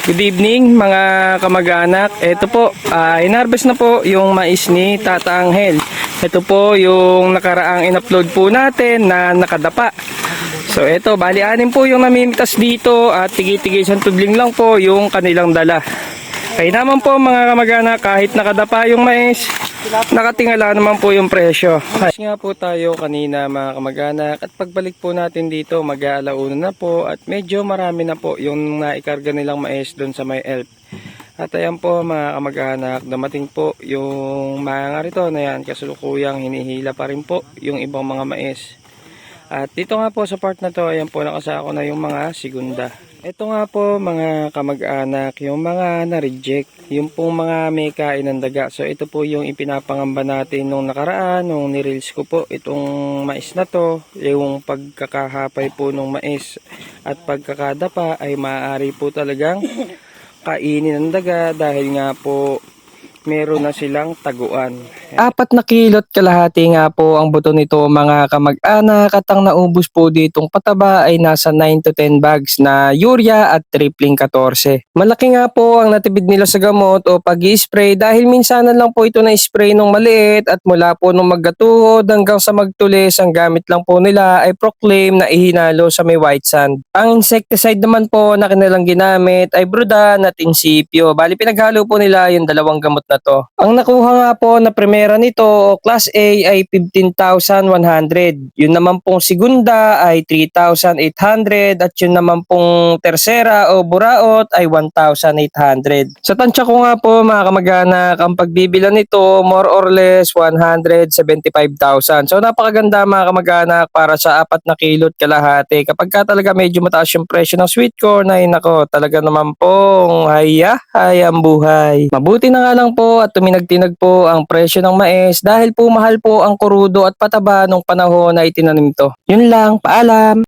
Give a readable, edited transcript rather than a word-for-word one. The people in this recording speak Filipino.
Good evening mga kamag-anak. Ito po, inharvest na po yung mais ni Tata Angel. Ito po yung nakaraang in-upload po natin na nakadapa. So ito, bali-anin po yung namimitas dito at tigi-tigi 1 tudling lang po yung kanilang dala. Kaya naman po mga kamag-anak, kahit nakadapa yung mais, nakatingala naman po yung presyo. Kasi nga po tayo kanina mga kamag-anak at pagbalik po natin dito mag-aalauna na po at medyo marami na po yung naikarga nilang mais doon sa may elf. At ayan po mga kamag-anak, dumating po yung mga rito na yan, kasulukuyang hinihila pa rin po yung ibang mga mais. At dito nga po sa part na to, ayan po nakasako na yung mga segunda. Ito nga po mga kamag-anak, yung mga na-reject, yung pong mga may kain ng daga. So ito po yung ipinapangamba natin nung nakaraan, nung nireels ko po itong mais na to. Yung pagkakahapay po ng mais at pagkakadapa ay maaari po talagang kainin ng daga dahil nga po meron na silang taguan. 4 kilot kalahati nga po ang buto nito mga kamag-anak at ang naubos po ditong pataba ay nasa 9 to 10 bags na urea at tripling 14. Malaki nga po ang natibid nila sa gamot o pag-i-spray dahil minsanan lang po ito na spray nung maliit at mula po nung maggatuhod hanggang sa magtulis ang gamit lang po nila ay Proclaim na ihinalo sa may white sand. Ang insecticide naman po na kanilang ginamit ay Brudan at Incipio. Bali pinaghalo po nila yung dalawang gamot na to. Ang nakuha nga po na primera nito o class A ay 15,100. Yun naman pong segunda ay 3,800 at yun naman pong tersera o buraot ay 1,800. Sa tansya ko nga po mga kamag-anak, ang pagbibilan nito more or less 175,000. So napakaganda mga kamag-anak para sa 4 kilot kalahati. Kapag ka talaga medyo mataas yung presyo ng sweet corn ay nako talaga naman pong hay ang buhay. Mabuti na nga lang po at tuminag-tinag po ang presyo ng mais dahil po mahal po ang kurudo at pataba nung panahon na itinanim to. Yun lang, paalam!